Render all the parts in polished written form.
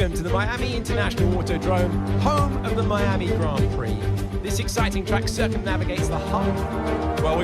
Welcome to the Miami International Autodrome, home of the Miami Grand Prix. This exciting track circumnavigates the heart. Well,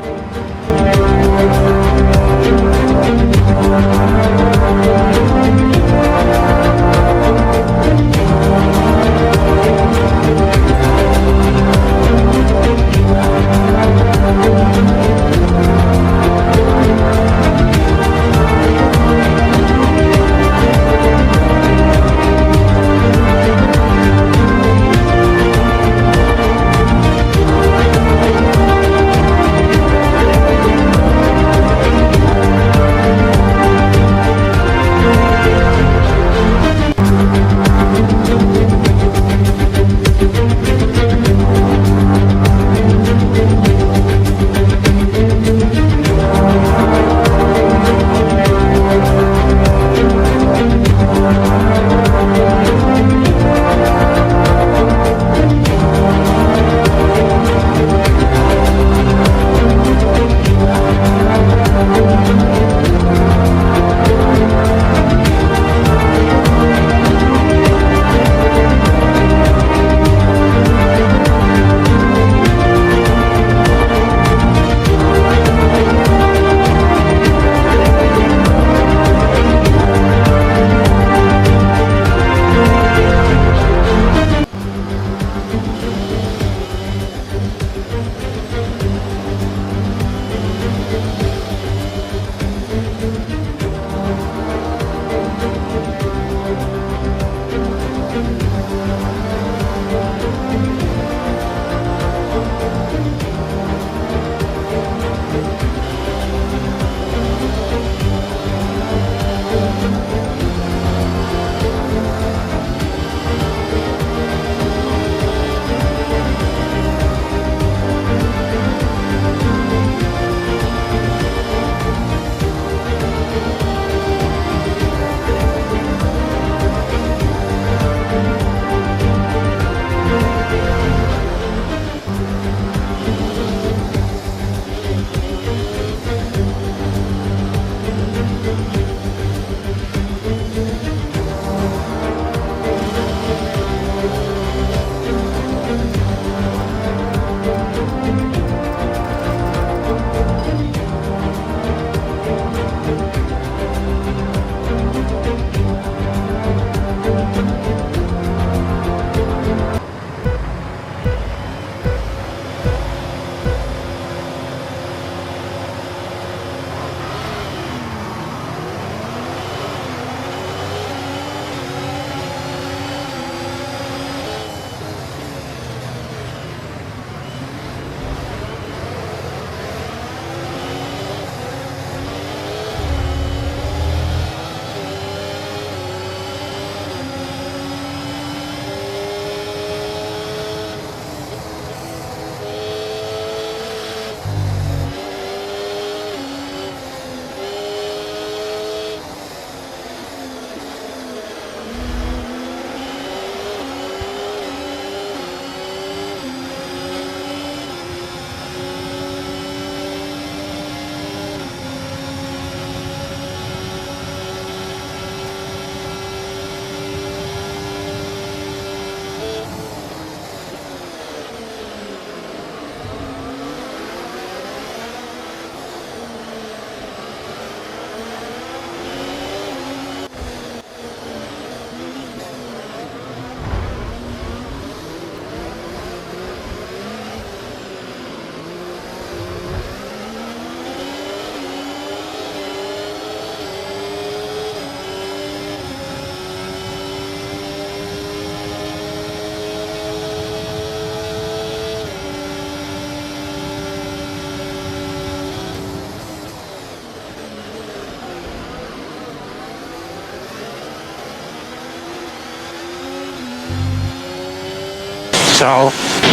Ciao.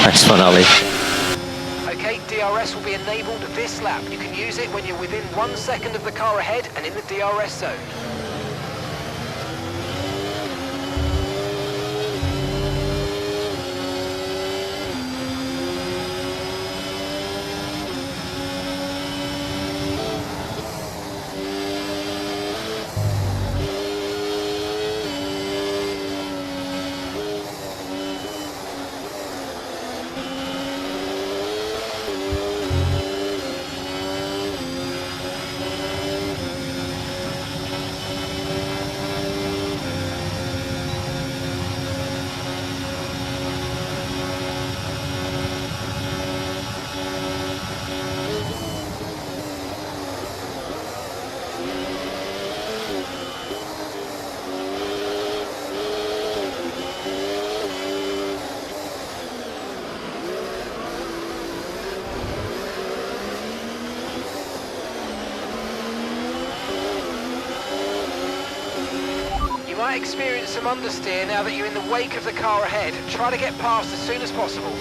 Nice one, Ali. Okay, DRS will be enabled this lap. You can use it when you're within 1 second of the car ahead and in the DRS zone. might experience some understeer now that you're in the wake of the car ahead. Try to get past as soon as possible.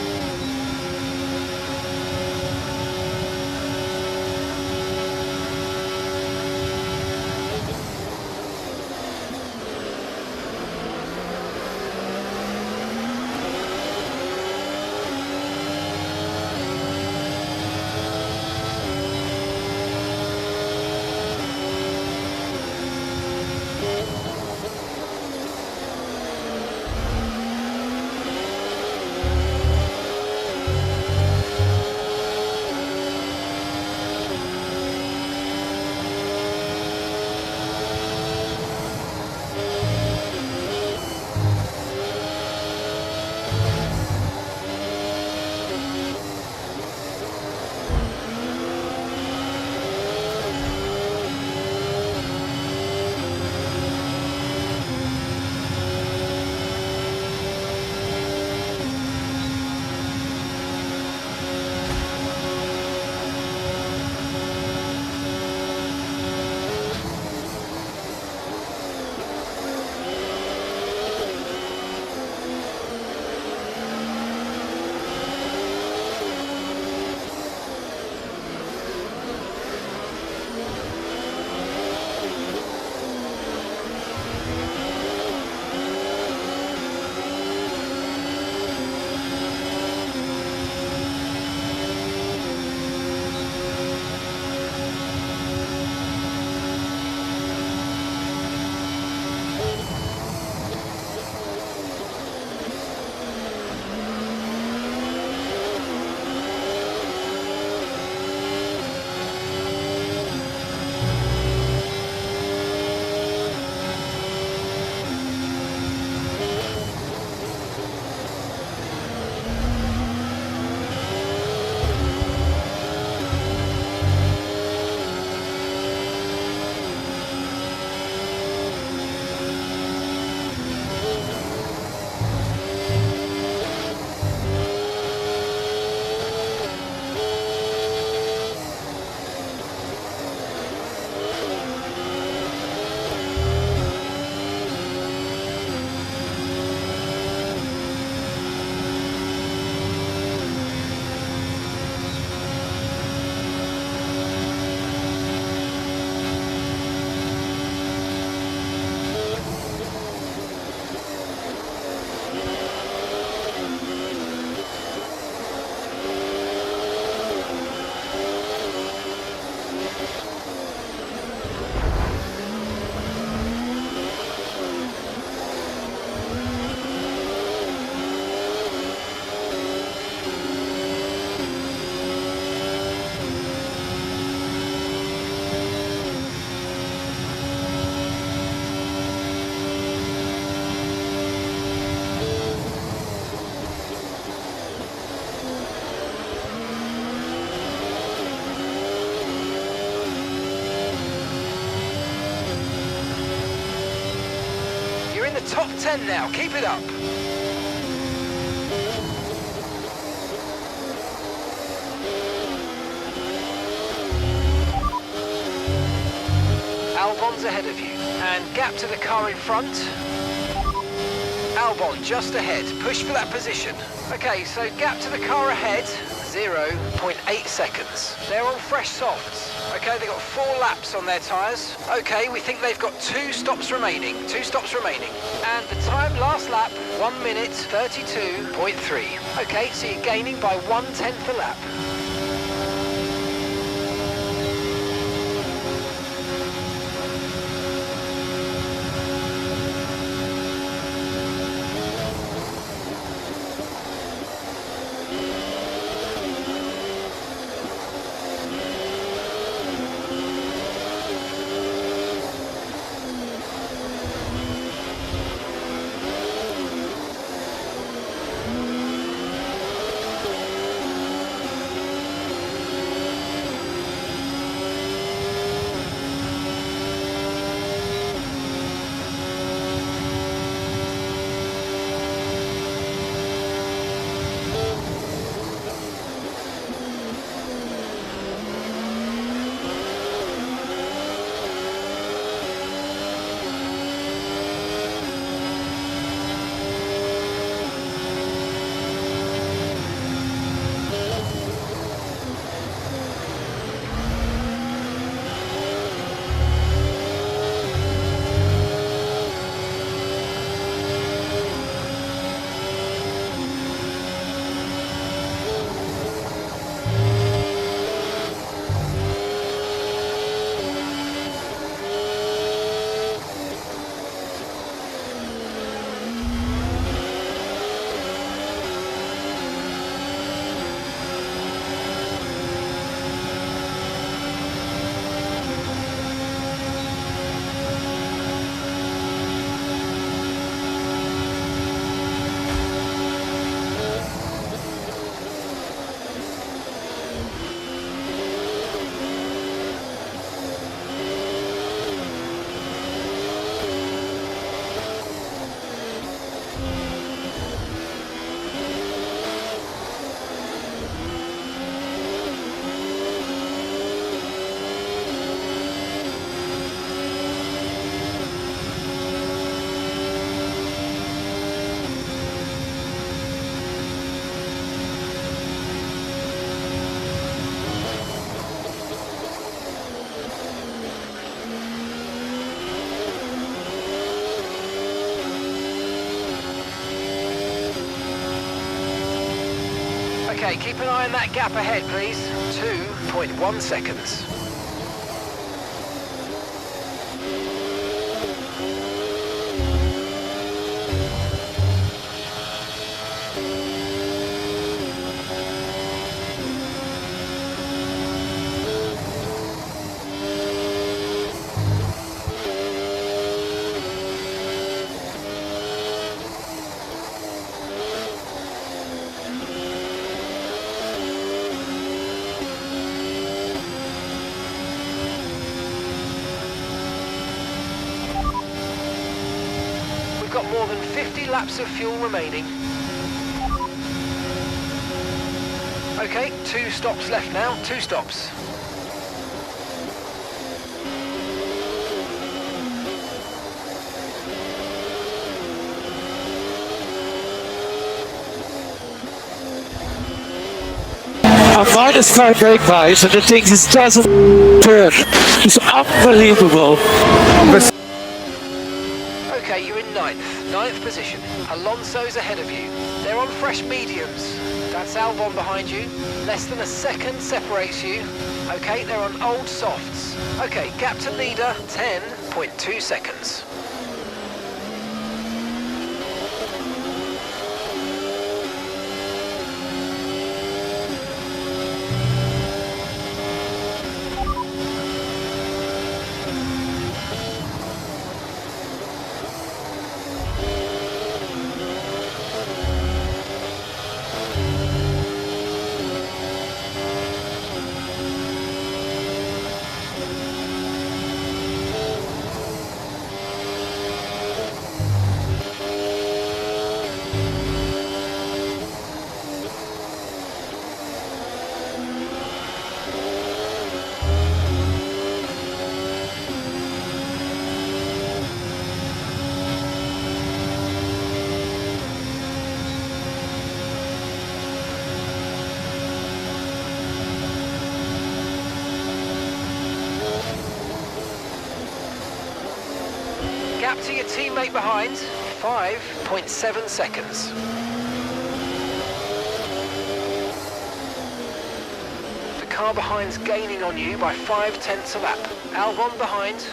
Top 10 now, keep it up. Albon's ahead of you, and gap to the car in front. Albon just ahead, push for that position. Okay, so gap to the car ahead, 0.8 seconds. They're on fresh softs. Okay, they've got 4 laps on their tyres. Okay, we think they've got 2 stops remaining. 2 stops remaining. And the time last lap, 1 minute 32.3. Okay, so you're gaining by 1/10 a lap. Okay, keep an eye on that gap ahead, please. 2.1 seconds. We've got more than 50 laps of fuel remaining. Okay, 2 stops left now, 2 stops. A -5 brake pace and the thing just doesn't turn. It's unbelievable. Okay, you're in ninth position. Alonso's ahead of you. They're on fresh mediums. That's Albon behind you. Less than a second separates you. Okay, they're on old softs. Okay, gap to leader, 10.2 seconds. Gap to your teammate behind, 5.7 seconds. The car behind's gaining on you by 5/10 a lap. Albon behind.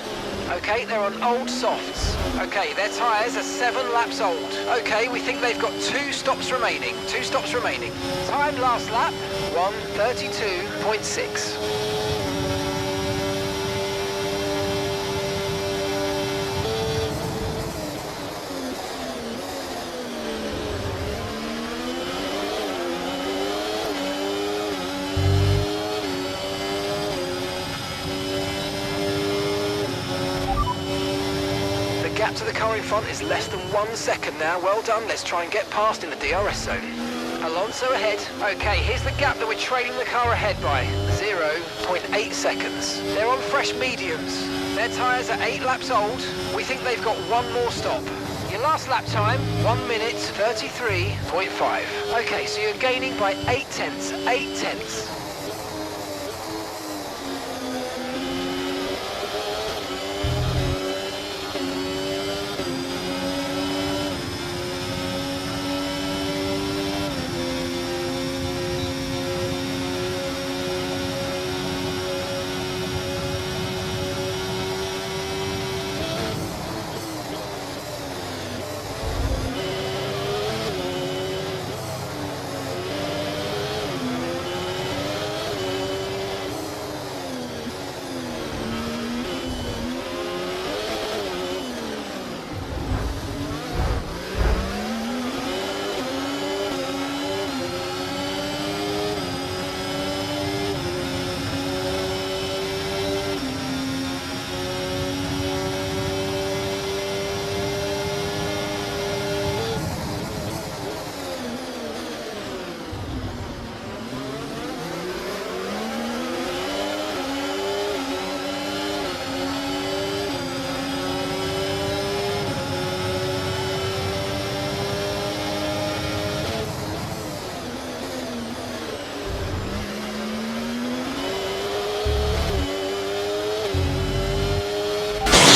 Okay, they're on old softs. Okay, their tyres are 7 laps old. Okay, we think they've got 2 stops remaining. 2 stops remaining. Time last lap, 1:32.6. Gap to the car in front is less than 1 second now. Well done. Let's try and get past in the DRS zone. Alonso ahead. Okay, here's the gap that we're trailing the car ahead by. 0.8 seconds. They're on fresh mediums. Their tyres are 8 laps old. We think they've got 1 more stop. Your last lap time, 1:33.5. Okay, so you're gaining by 8/10. 8/10.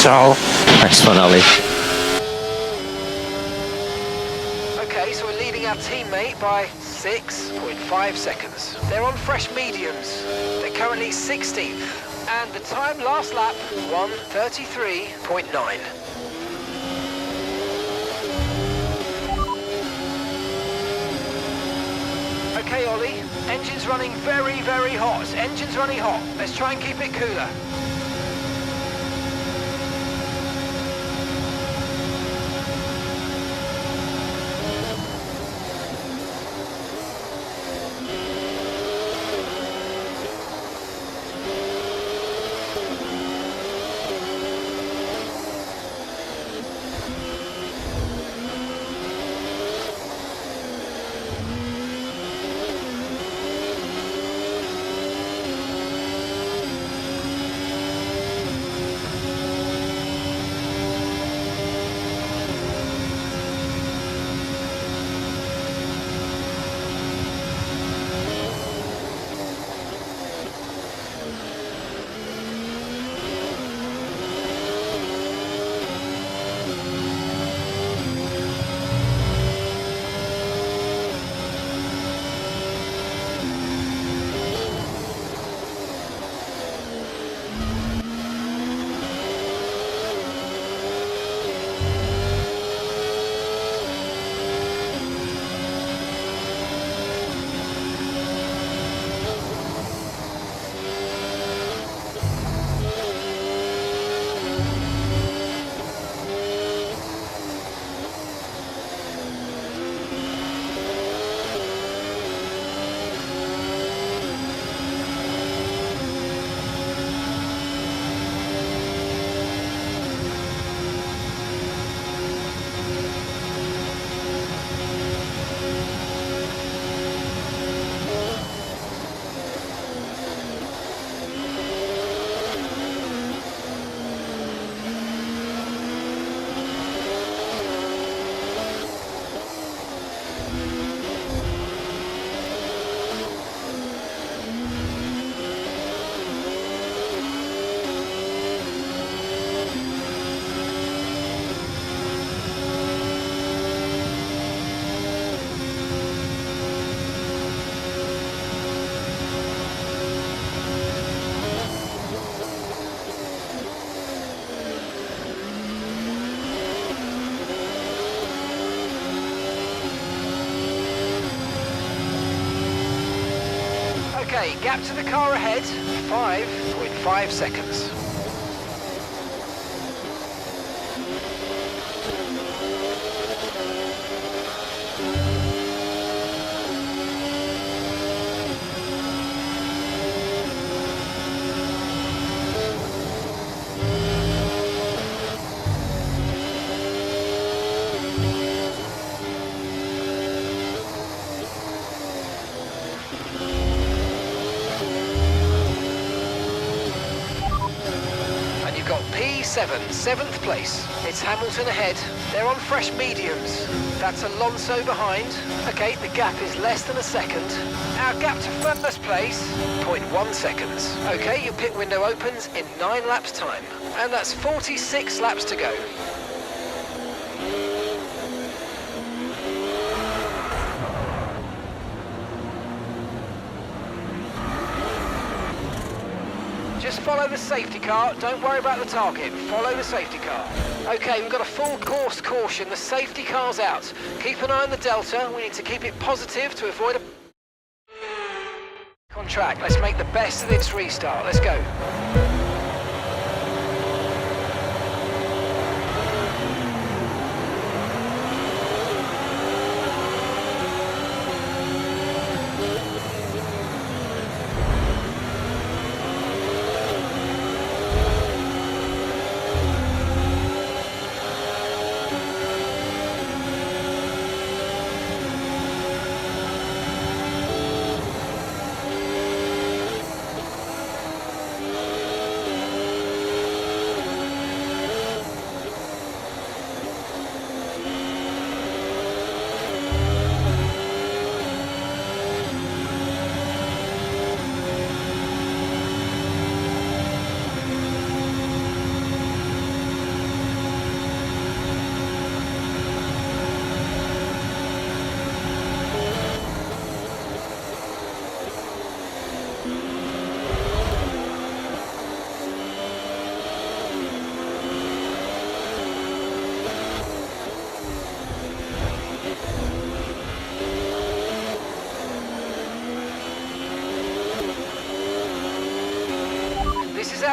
So, Nice one, Ollie. Okay, so we're leading our teammate by 6.5 seconds. They're on fresh mediums. They're currently 16th. And the time last lap, 1:33.9. Okay, Ollie, engine's running very, very hot. Engine's running hot. Let's try and keep it cooler. Okay, gap to the car ahead, 5.5 seconds. P7, 7th place. It's Hamilton ahead. They're on fresh mediums. That's Alonso behind. Okay, the gap is less than a second. Our gap to first place, 0.1 seconds. Okay, your pit window opens in 9 laps time. And that's 46 laps to go. Just follow the safety car, don't worry about the target, follow the safety car. Okay, we've got a full course caution, the safety car's out. Keep an eye on the delta, we need to keep it positive to avoid a... on track. Let's make the best of this restart, let's go.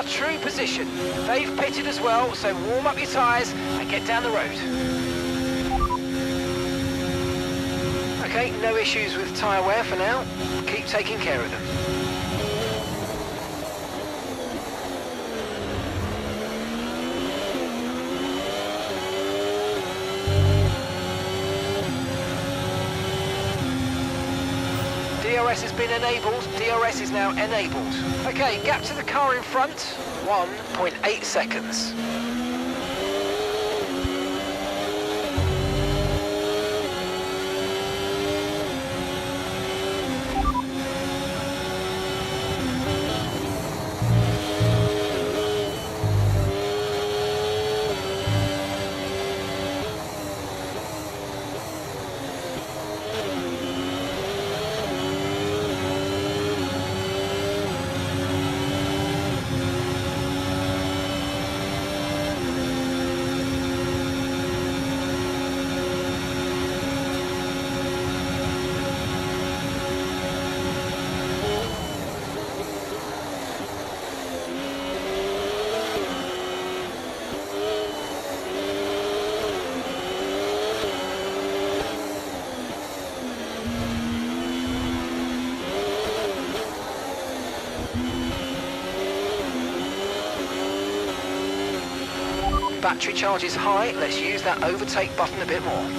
our true position. They've pitted as well, so warm up your tyres and get down the road. Okay, no issues with tyre wear for now. Keep taking care of them. DRS has been enabled. DRS is now enabled. Okay, gap to the car in front, 1.8 seconds. Battery charge is high, let's use that overtake button a bit more.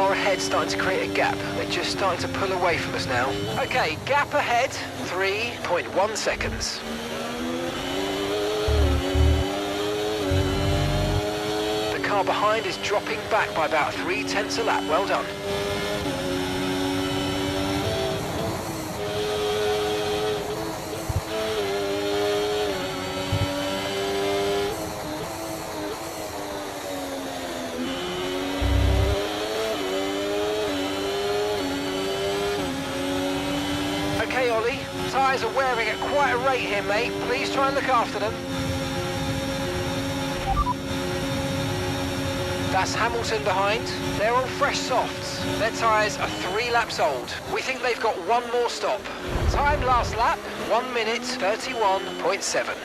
Ahead starting to create a gap. They're just starting to pull away from us now. Okay, gap ahead, 3.1 seconds. The car behind is dropping back by about 0.3 a lap. Well done. Okay, Ollie, tyres are wearing at quite a rate here, mate. Please try and look after them. That's Hamilton behind. They're on fresh softs. Their tyres are 3 laps old. We think they've got one more stop. Time last lap, 1 minute 31.7.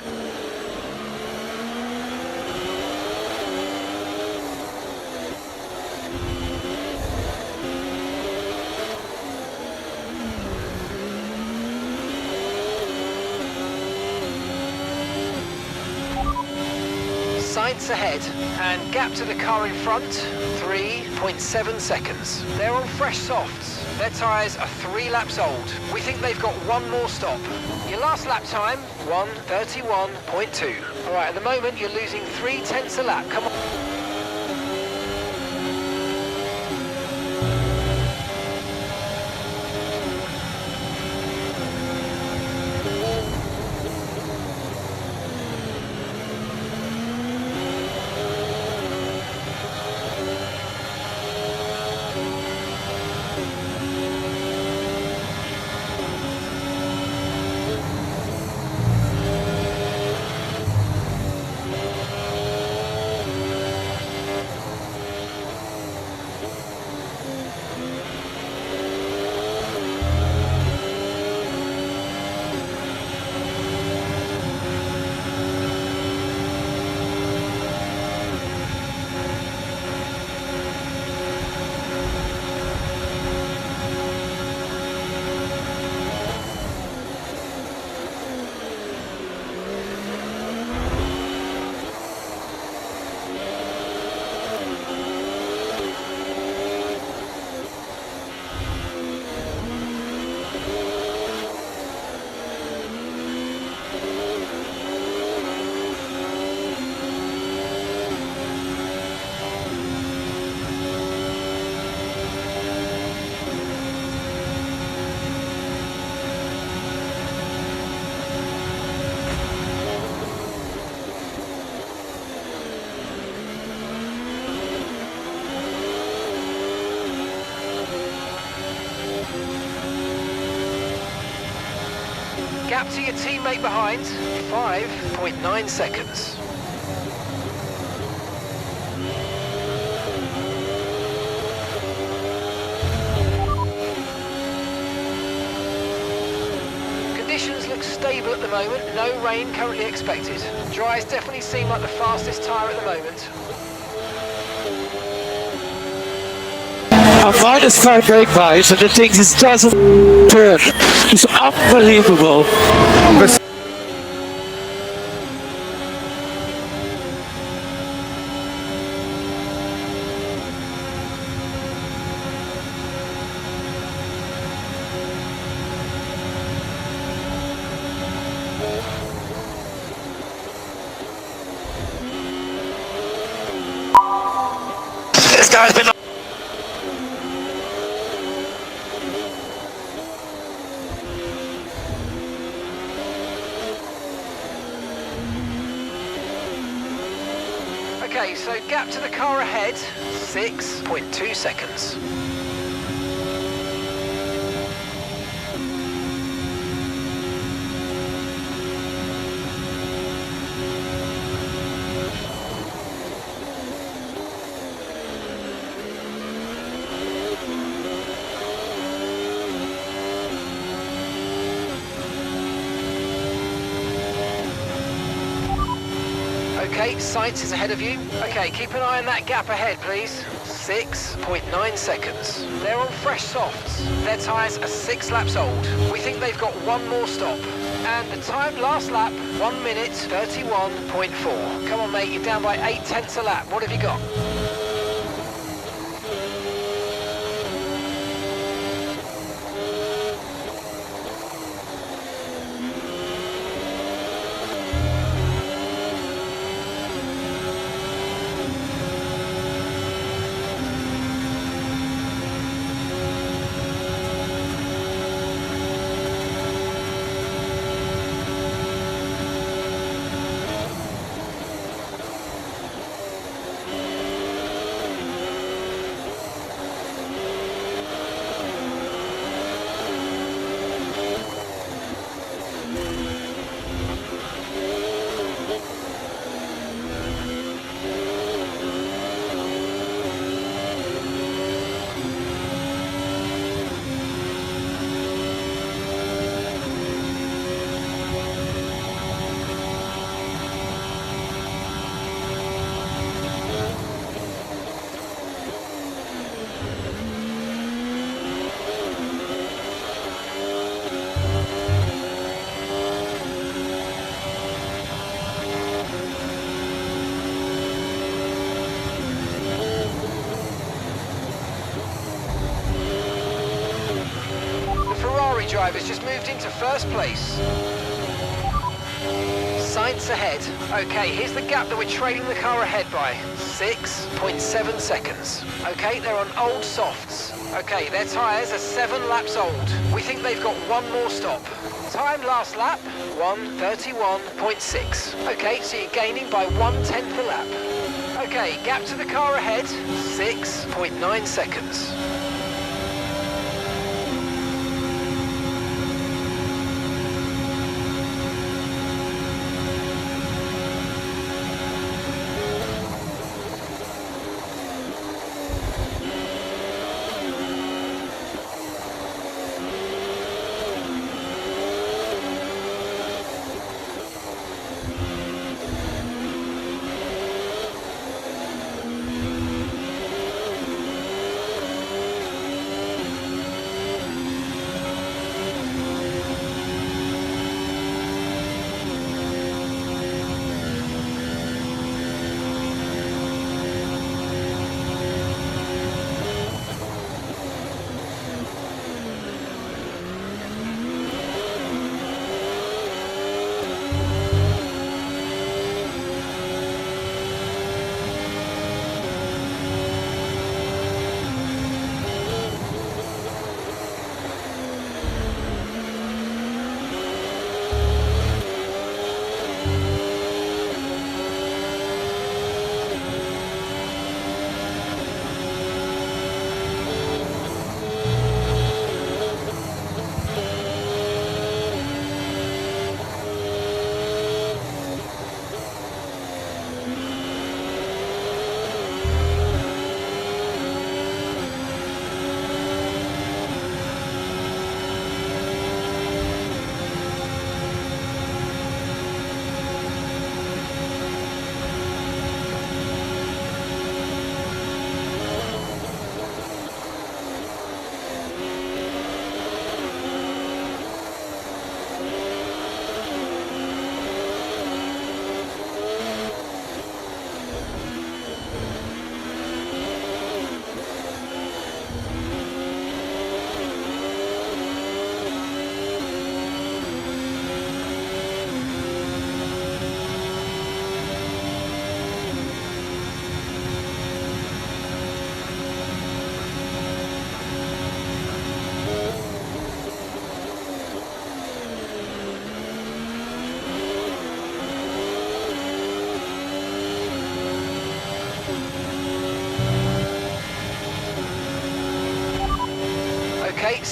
Sights ahead, and gap to the car in front, 3.7 seconds. They're on fresh softs. Their tyres are 3 laps old. We think they've got one more stop. Your last lap time, 1:31.2. All right, at the moment you're losing 0.3 a lap. Come on. Gap to your teammate behind, 5.9 seconds. Conditions look stable at the moment, no rain currently expected. Dries definitely seem like the fastest tyre at the moment. I find this car brake wise and the thing just doesn't turn. It's unbelievable. This guy's been Okay, so gap to the car ahead, 6.2 seconds. Okay, Sainz is ahead of you. Okay, keep an eye on that gap ahead, please. 6.9 seconds. They're on fresh softs. Their tyres are 6 laps old. We think they've got one more stop. And the time last lap, 1 minute 31.4. Come on, mate, you're down by 0.8 a lap. What have you got? Drivers just moved into first place. Sainz ahead. Okay, here's the gap that we're trailing the car ahead by. 6.7 seconds. Okay, they're on old softs. Okay, their tyres are 7 laps old. We think they've got one more stop. Time last lap, 1:31.6. Okay, so you're gaining by 1/10 a lap. Okay, gap to the car ahead, 6.9 seconds.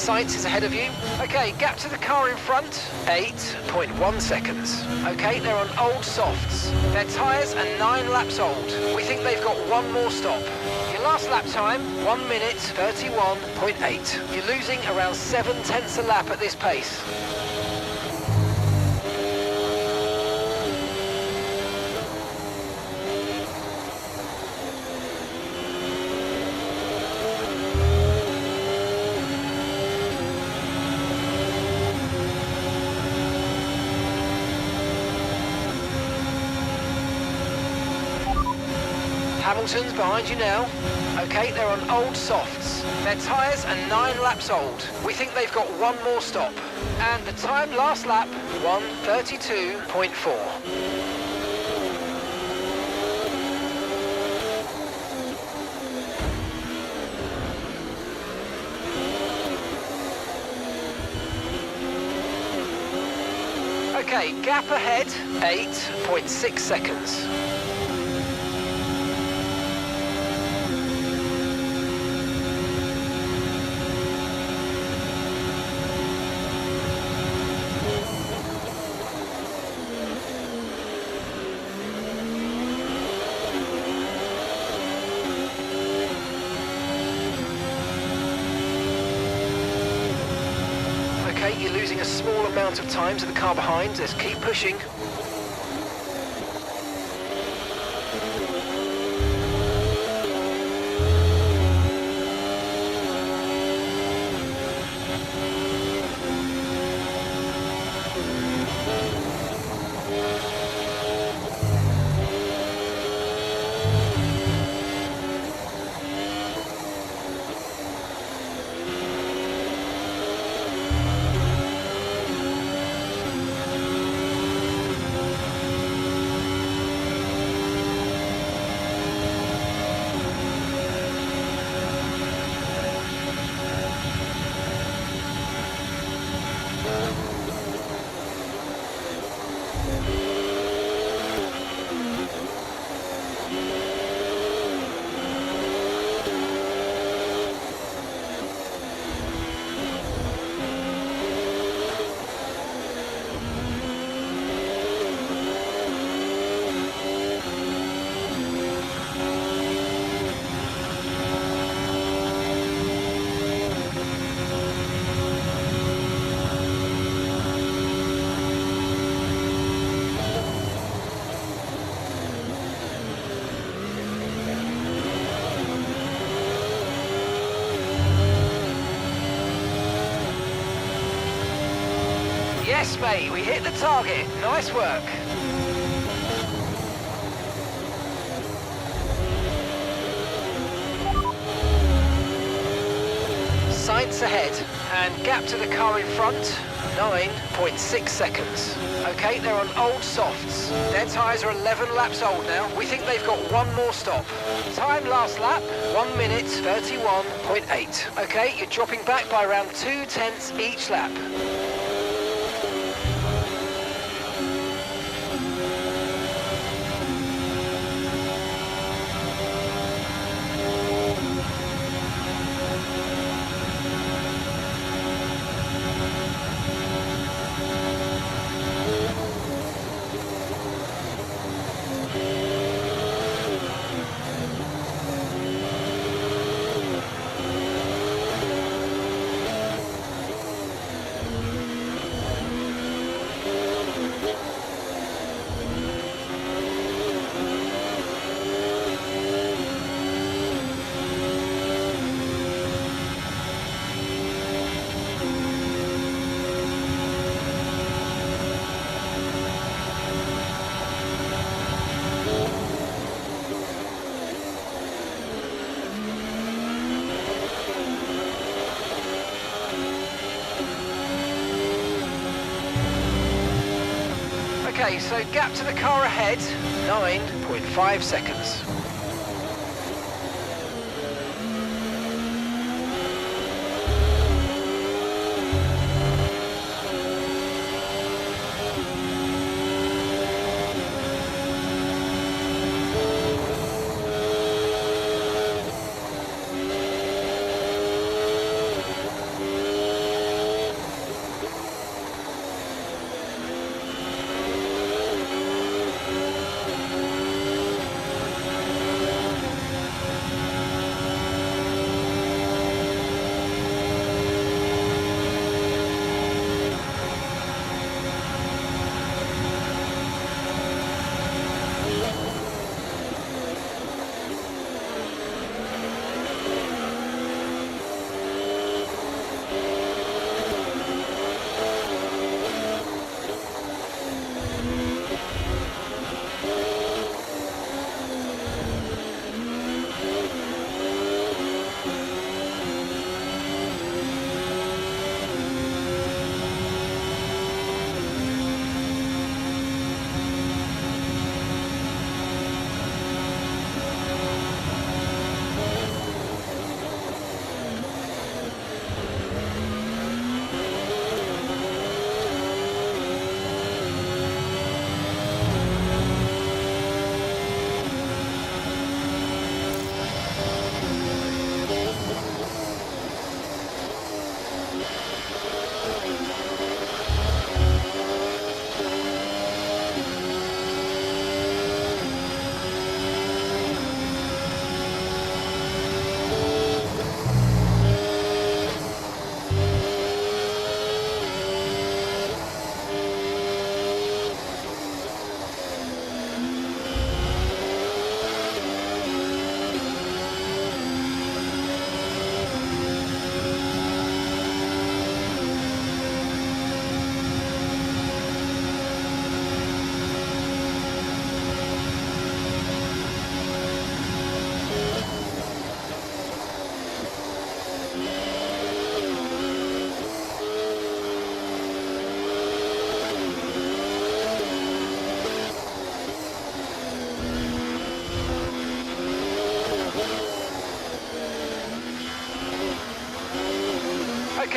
Sainz is ahead of you. Okay, gap to the car in front, 8.1 seconds. Okay, they're on old softs. Their tyres are 9 laps old. We think they've got one more stop. Your last lap time, 1 minute 31.8. You're losing around 7/10 a lap at this pace. Hamilton's behind you now. Okay, they're on old softs. Their tyres are 9 laps old. We think they've got one more stop. And the time last lap, 1:32.4. Okay, gap ahead, 8.6 seconds. Okay, you're losing a small amount of time to the car behind. Let's keep pushing. Yes, mate, we hit the target. Nice work. Sainz ahead, and gap to the car in front, 9.6 seconds. Okay, they're on old softs. Their tyres are 11 laps old now. We think they've got one more stop. Time last lap, 1 minute 31.8. Okay, you're dropping back by around 2/10 each lap. Okay, so gap to the car ahead, 9.5 seconds.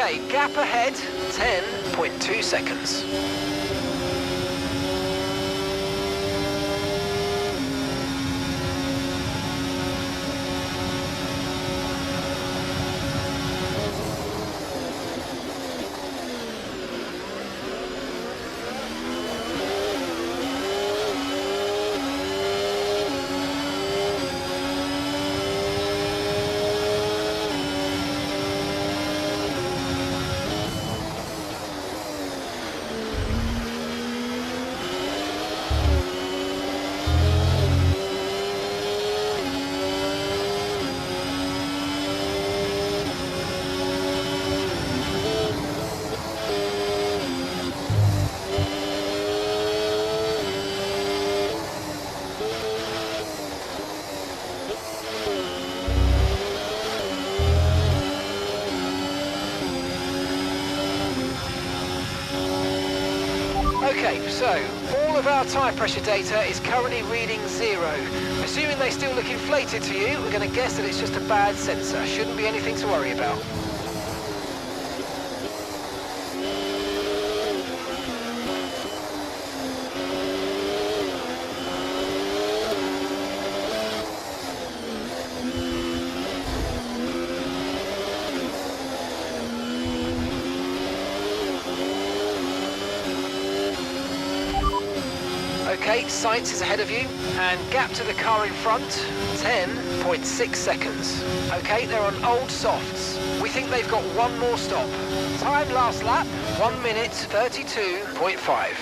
Okay, gap ahead, 10.2 seconds. Okay, so all of our tyre pressure data is currently reading 0. Assuming they still look inflated to you, we're going to guess that it's just a bad sensor. Shouldn't be anything to worry about. Okay, Sainz is ahead of you, and gap to the car in front, 10.6 seconds. Okay, they're on old softs. We think they've got one more stop. Time last lap, 1 minute 32.5.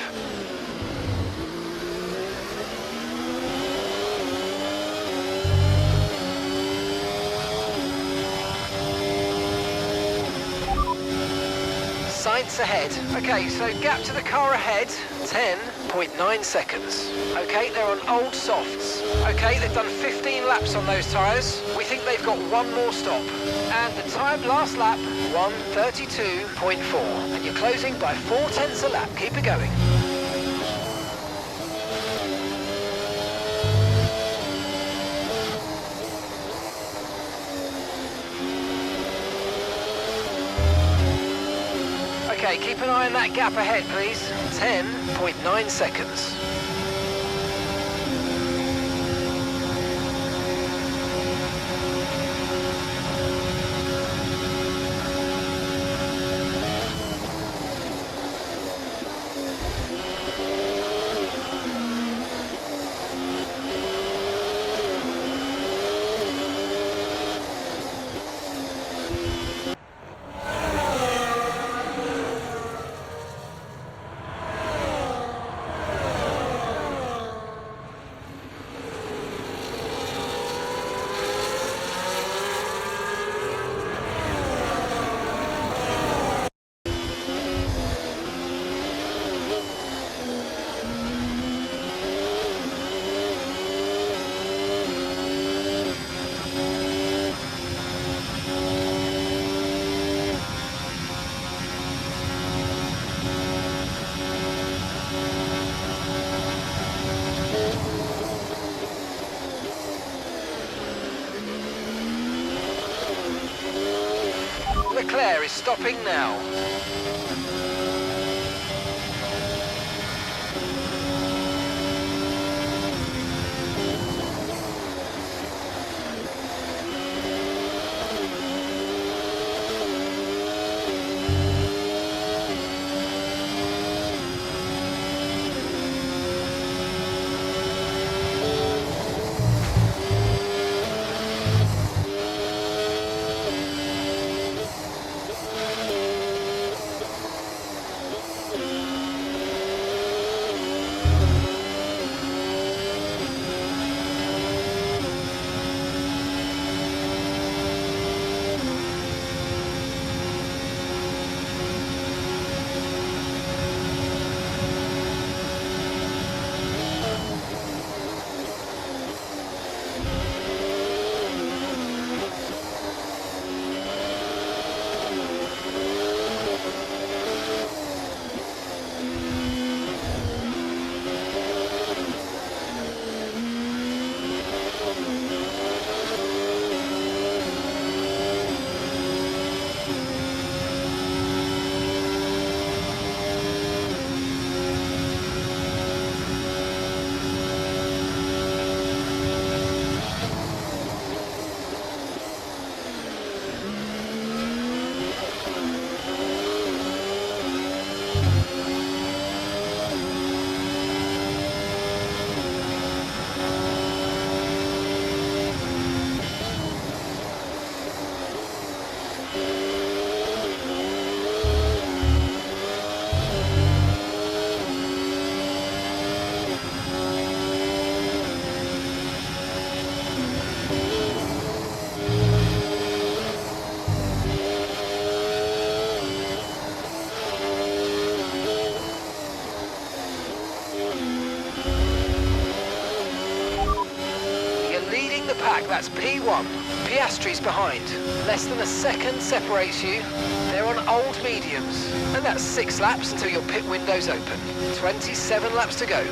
Sainz ahead. Okay, so gap to the car ahead, 10.9 seconds. Okay, they're on old softs. Okay, they've done 15 laps on those tyres. We think they've got one more stop. And the time last lap, 1:32.4. And you're closing by 0.4 a lap. Keep it going. Okay, keep an eye on that gap ahead, please. 10.9 seconds. Leclerc is stopping now. back, that's P1. Piastri's behind. Less than a second separates you. They're on old mediums. And that's 6 laps until your pit window's open. 27 laps to go.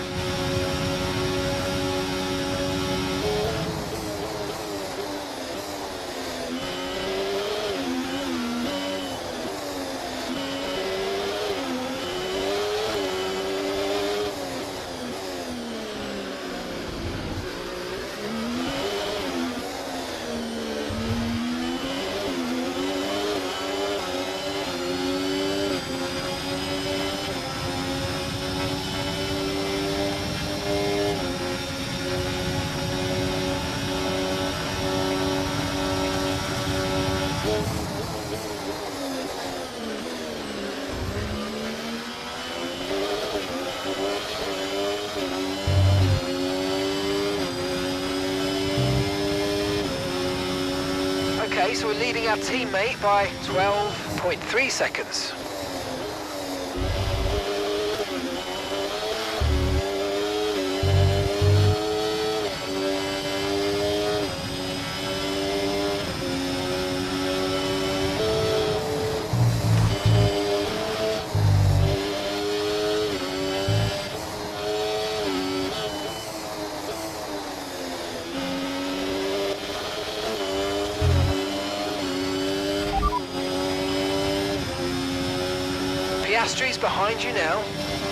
Okay, so we're leading our teammate by 12.3 seconds. Piastri's behind you now.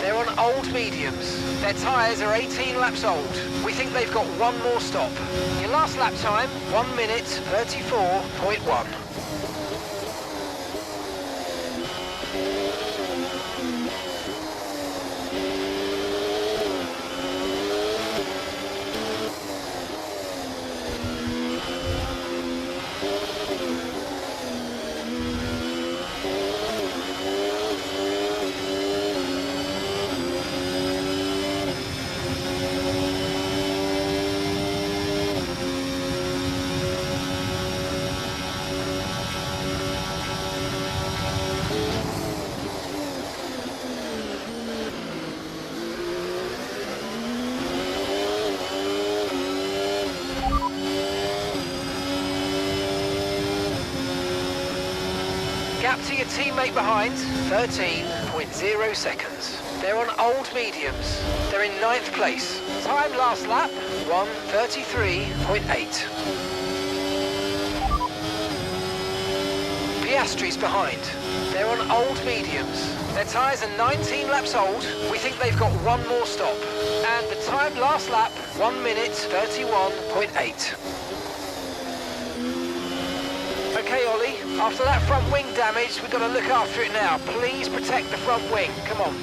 They're on old mediums. Their tyres are 18 laps old. We think they've got one more stop. Your last lap time, 1 minute 34.1. Gap to your teammate behind, 13.0 seconds. They're on old mediums. They're in 9th place. Time last lap, 1:33.8. Piastri's behind. They're on old mediums. Their tyres are 19 laps old. We think they've got one more stop. And the time last lap, 1 minute 31.8. Okay, Ollie, after that front wing damage, we've got to look after it now. Please protect the front wing. Come on.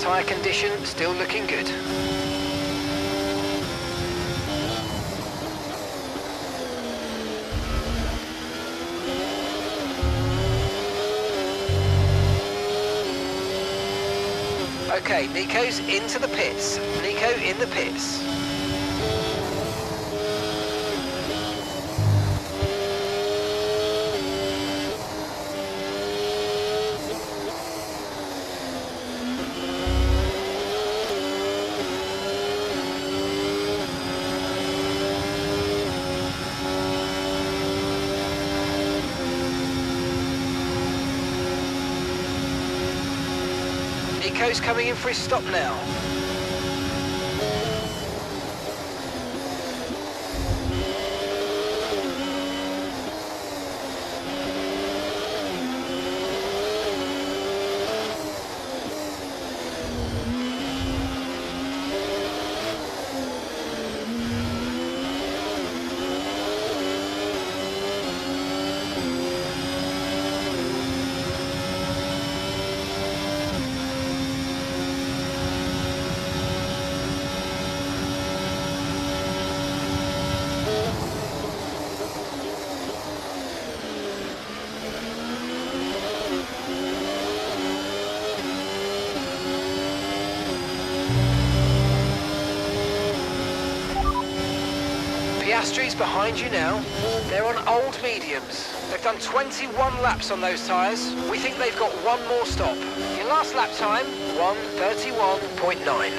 Tyre condition still looking good. Okay, Nico's into the pits. Nico in the pits. Nico's coming in for his stop now. Piastri's behind you now. They're on old mediums. They've done 21 laps on those tyres. We think they've got one more stop. Your last lap time, 1:31.9.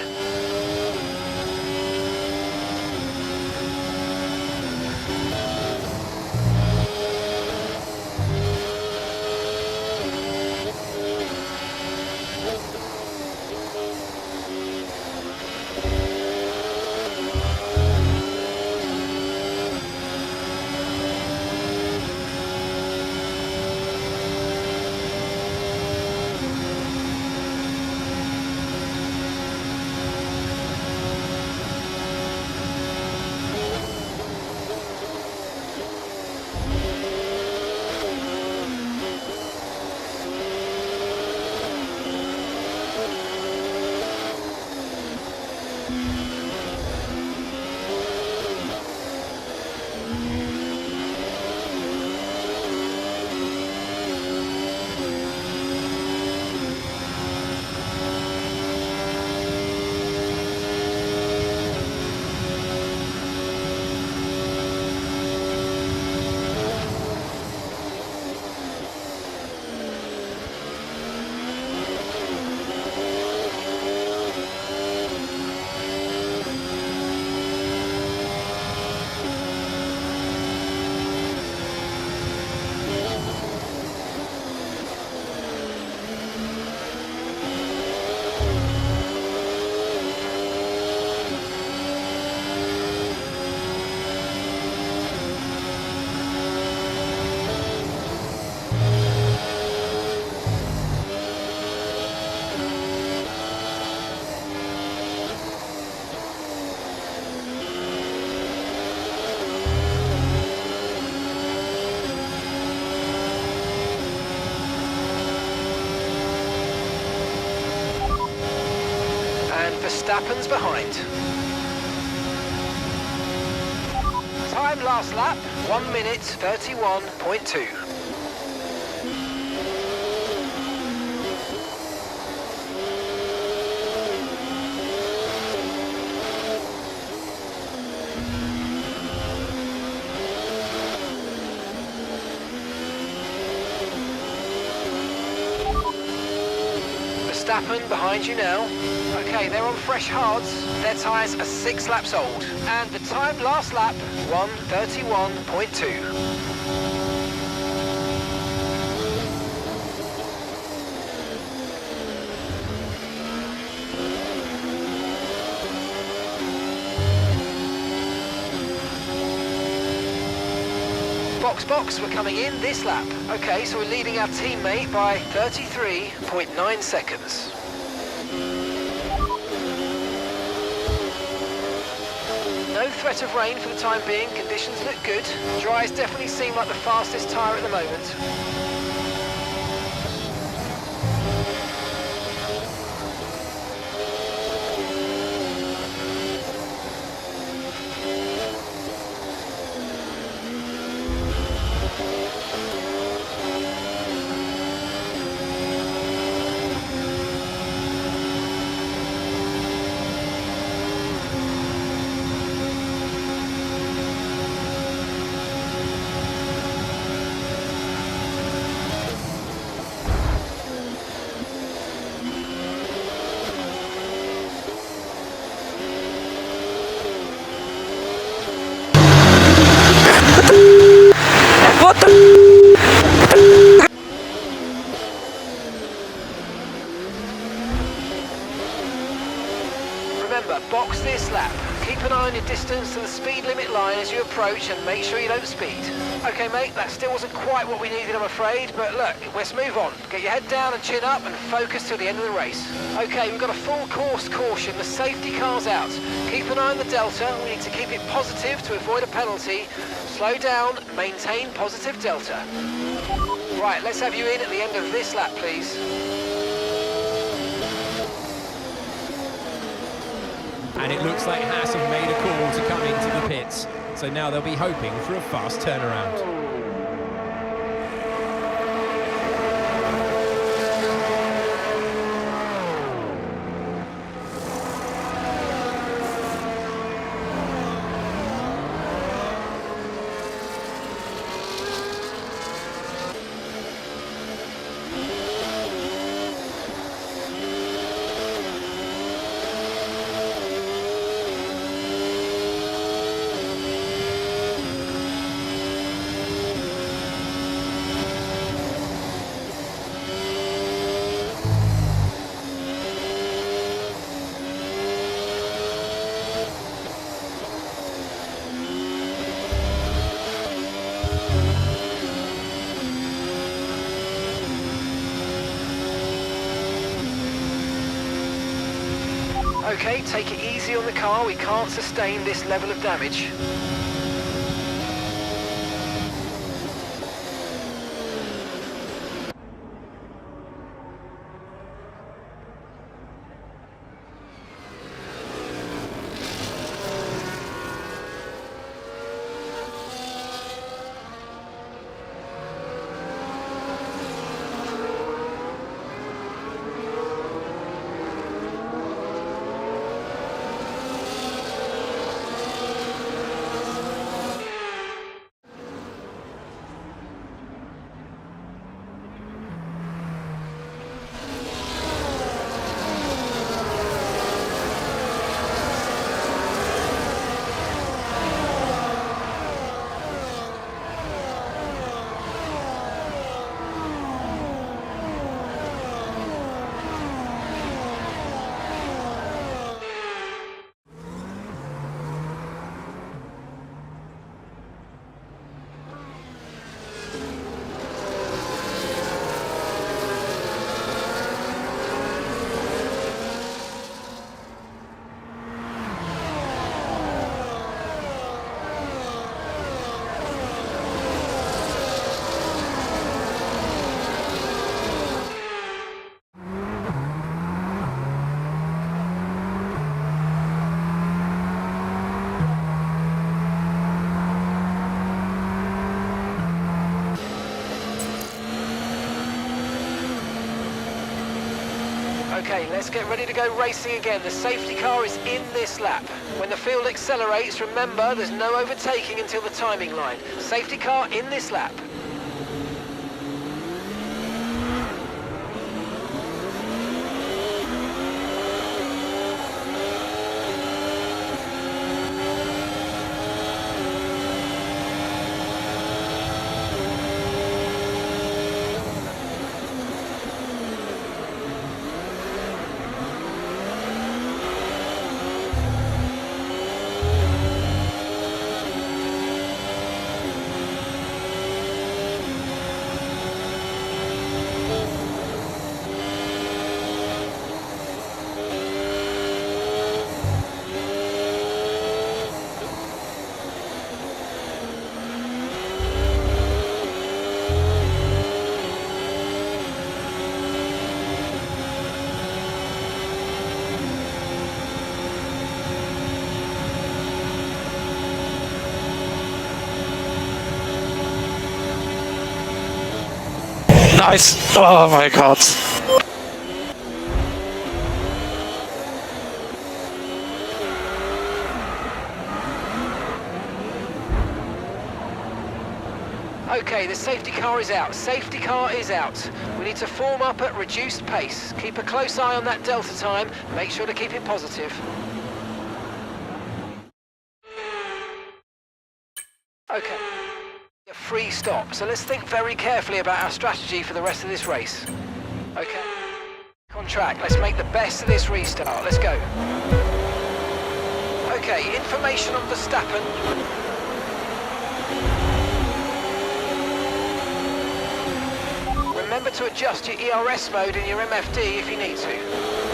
Verstappen's behind. Time last lap, 1:31.2. Verstappen behind you now. Okay, they're on fresh hards. Their tyres are 6 laps old. And the time last lap, 1:31.2. Box, we're coming in this lap. Okay, so we're leading our teammate by 33.9 seconds. No threat of rain for the time being, conditions look good. Dries definitely seem like the fastest tyre at the moment. Remember, box this lap. Keep an eye on your distance to the speed limit line as you approach and make sure you don't speed. Okay mate, that still wasn't quite what we needed, I'm afraid, but look, let's move on. Get your head down and chin up and focus till the end of the race. Okay, we've got a full course caution, the safety car's out. Keep an eye on the delta, we need to keep it positive to avoid a penalty. Slow down, maintain positive delta. Right, let's have you in at the end of this lap, please. And it looks like Haas have made a call to come into the pits. So now they'll be hoping for a fast turnaround. Okay, take it easy on the car. We can't sustain this level of damage. Okay, let's get ready to go racing again. The safety car is in this lap. When the field accelerates, remember there's no overtaking until the timing line. Safety car in this lap. Nice. Oh my god. Okay, the safety car is out. Safety car is out. We need to form up at reduced pace. Keep a close eye on that delta time. Make sure to keep it positive. Okay. A free stop. So let's think very carefully about our strategy for the rest of this race. Okay. On track. Let's make the best of this restart. Let's go. Okay, information on Verstappen. Remember to adjust your ERS mode in your MFD if you need to.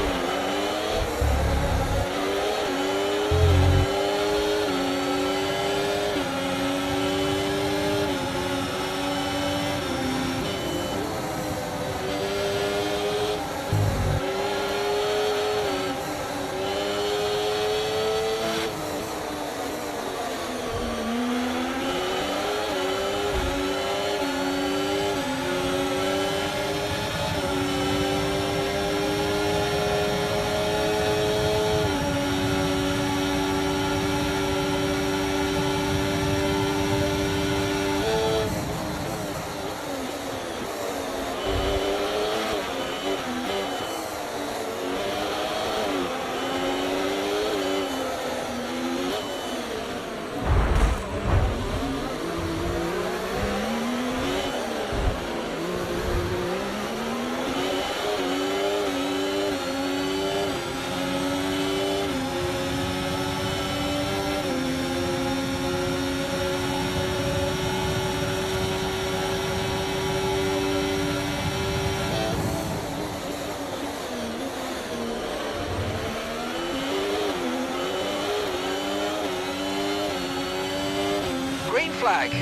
flag.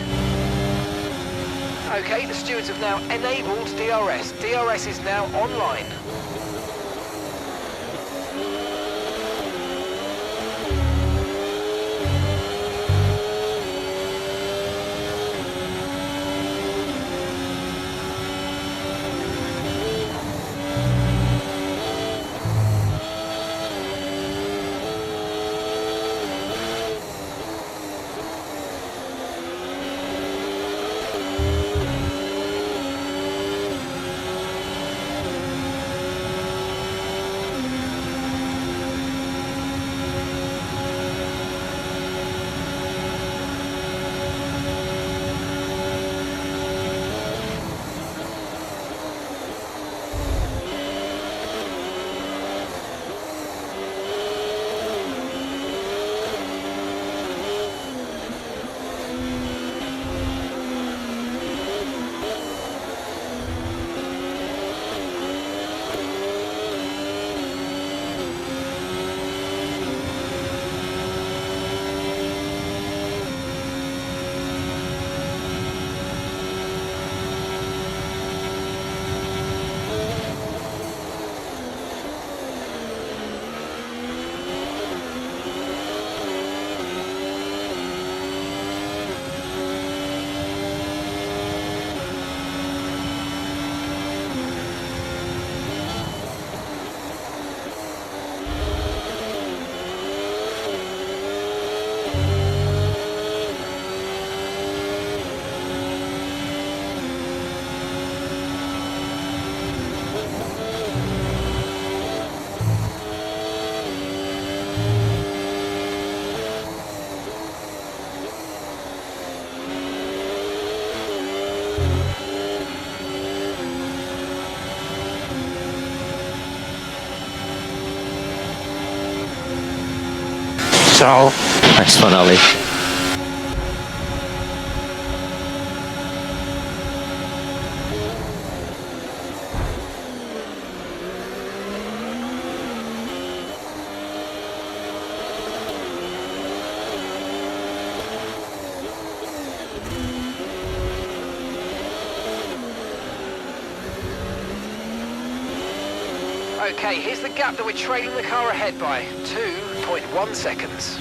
Okay, the stewards have now enabled DRS. DRS is now online. Ciao. Nice one, Ollie. Okay, here's the gap that we're trailing the car ahead by. 2.1 seconds.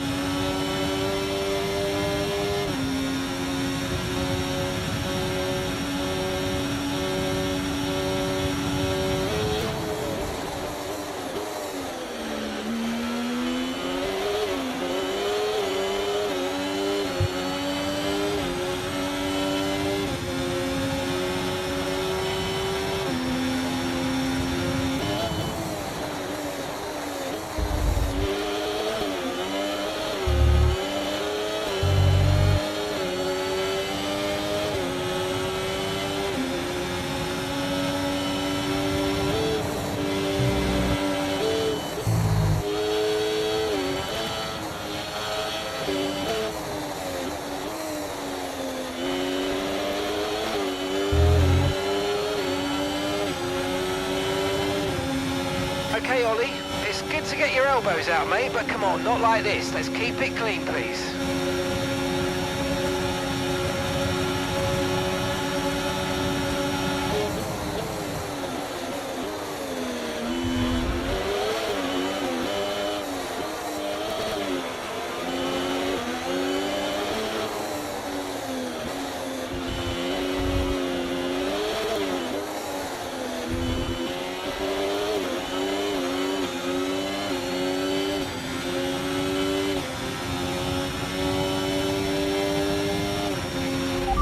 Okay, Ollie, it's good to get your elbows out, mate, but come on, not like this. Let's keep it clean, please.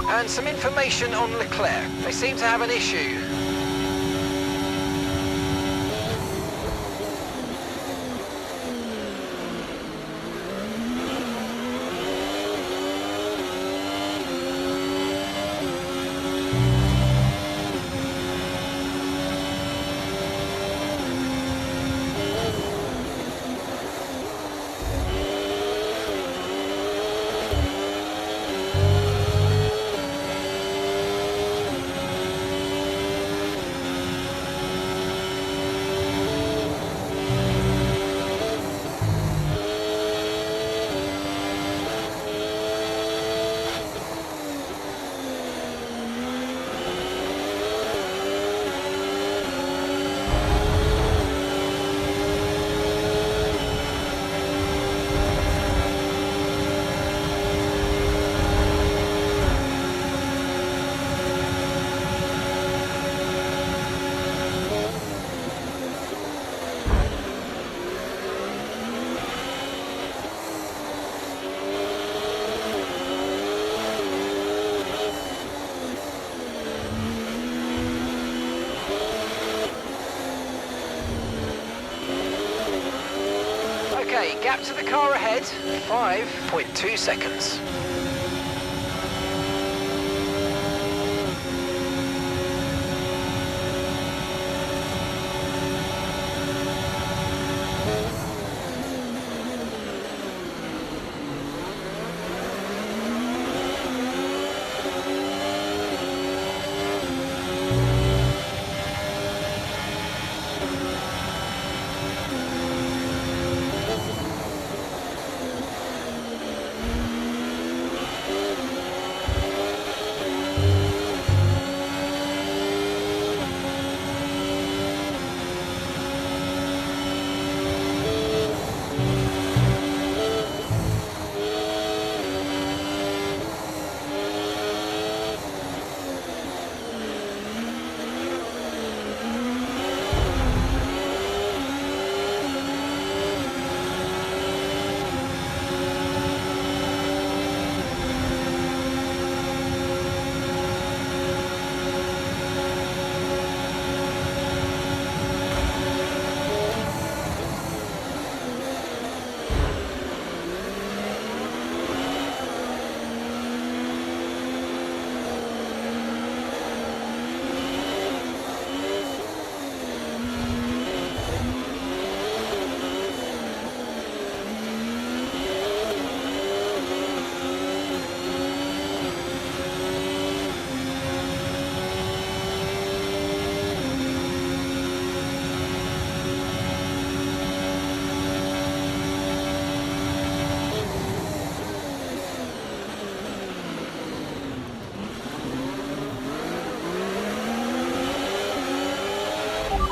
And some information on Leclerc. They seem to have an issue. gap to the car ahead, 5.2 seconds.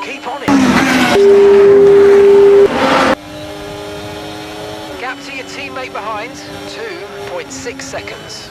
Keep on it. Gap to your teammate behind, 2.6 seconds.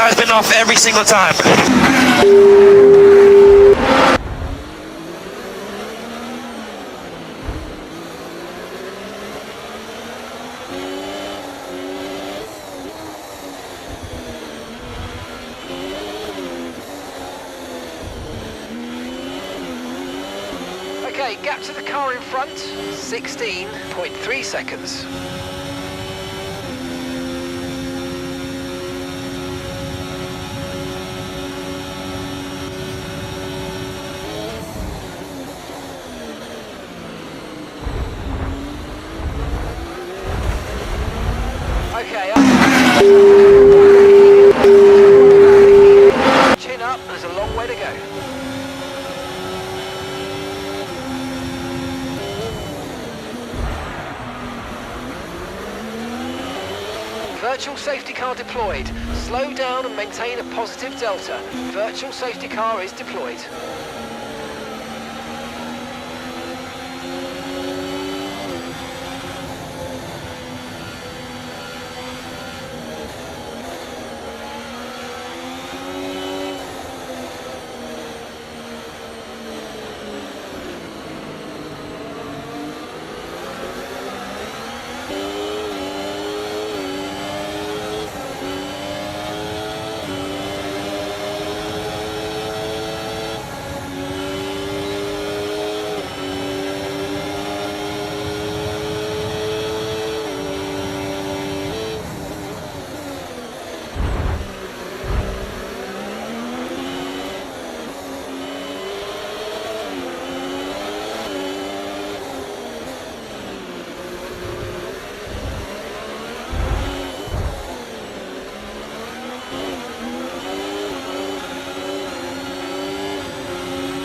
guy's been off every single time. Okay, gap to the car in front, 16.3 seconds. Okay, chin up, there's a long way to go. Virtual safety car deployed. Slow down and maintain a positive delta. Virtual safety car is deployed.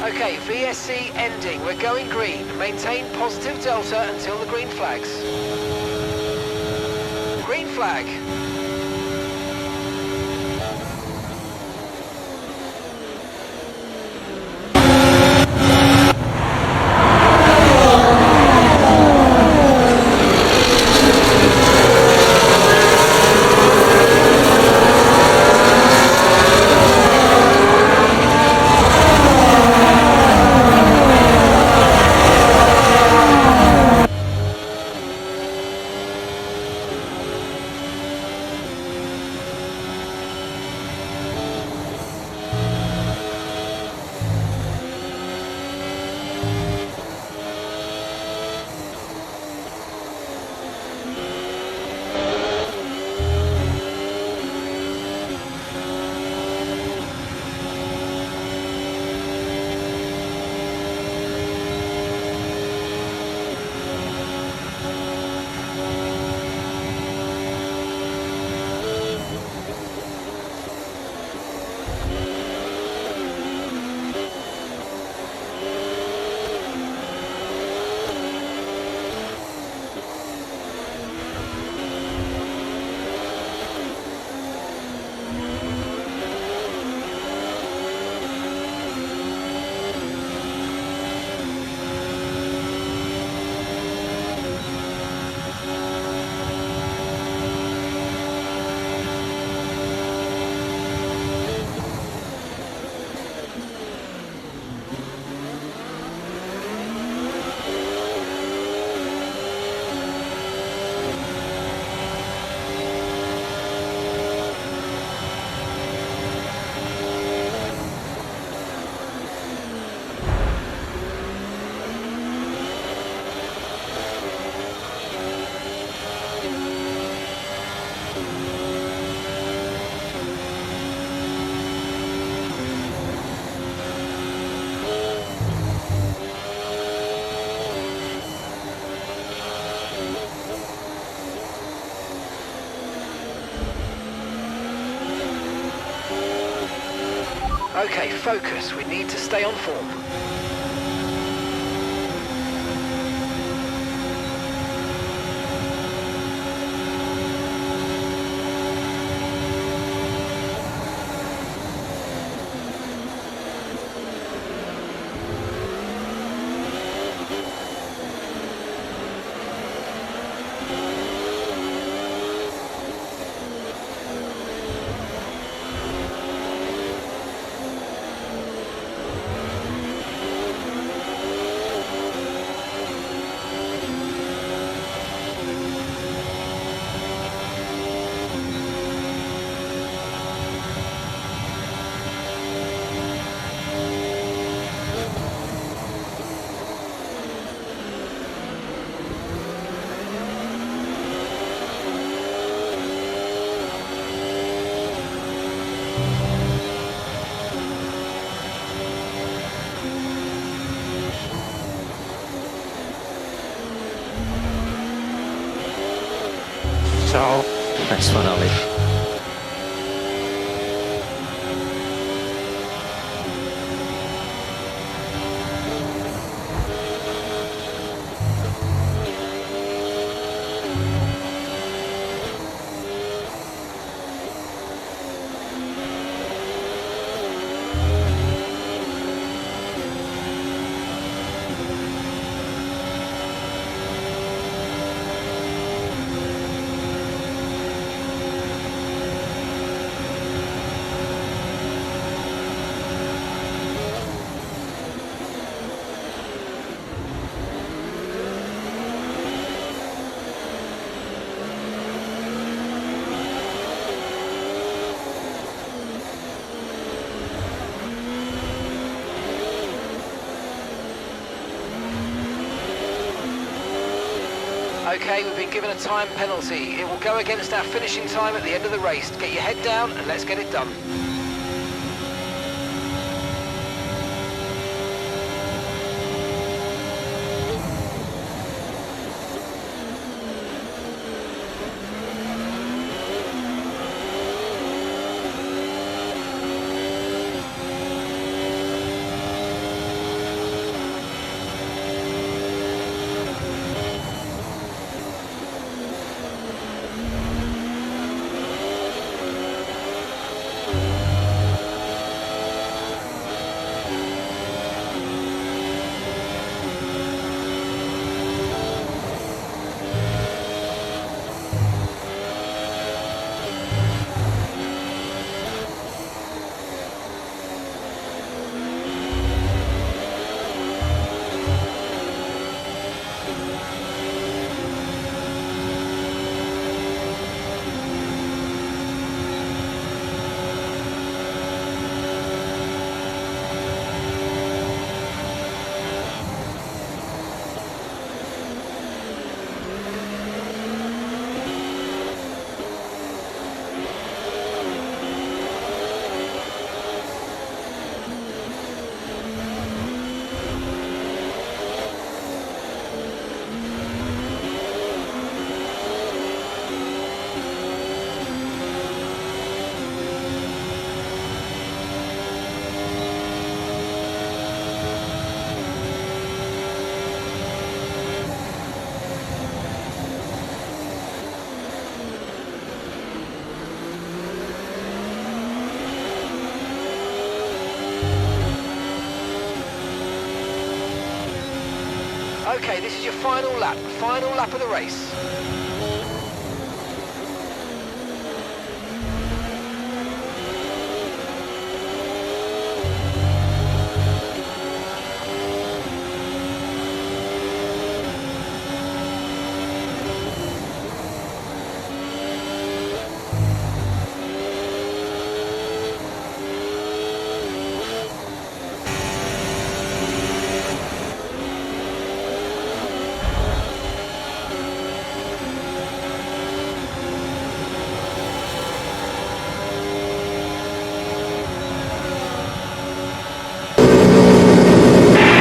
Okay, VSC ending. We're going green. Maintain positive delta until the green flags. Green flag. Okay, focus. We need to stay on form. So, Nice one, Ollie. Okay, we've been given a time penalty. It will go against our finishing time at the end of the race. Get your head down and let's get it done. Okay, this is your final lap of the race.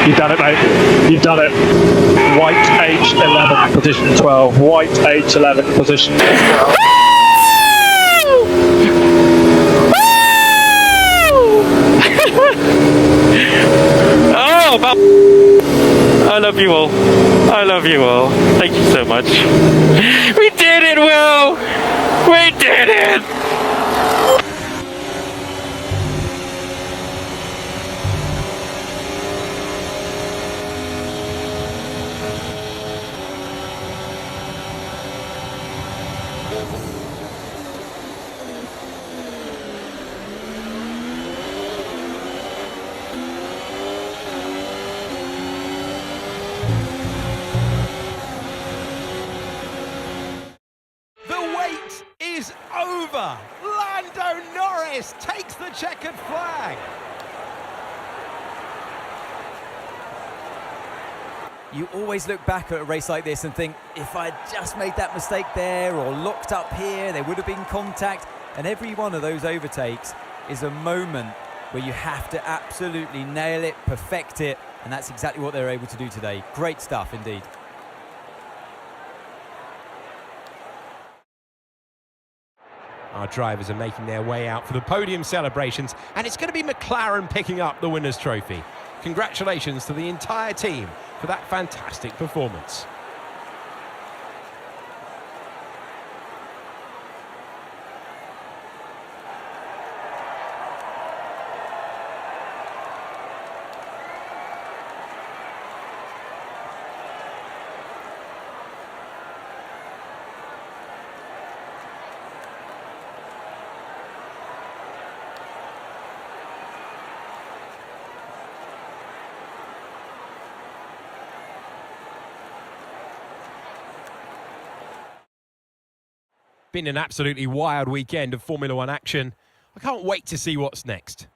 You've done it, mate. You've done it. White H11, position 12. White H11, position 12. oh, I love you all. I love you all. Thank you so much. We did it, Will! We did it! The wait is over. Lando Norris takes the checkered flag. You always look back at a race like this and think, if I'd just made that mistake there or locked up here, there would have been contact. And every one of those overtakes is a moment where you have to absolutely nail it, perfect it, and that's exactly what they were able to do today. Great stuff indeed. Our drivers are making their way out for the podium celebrations, and it's going to be McLaren picking up the winner's trophy. Congratulations to the entire team for that fantastic performance. Been an absolutely wild weekend of Formula One action. I can't wait to see what's next.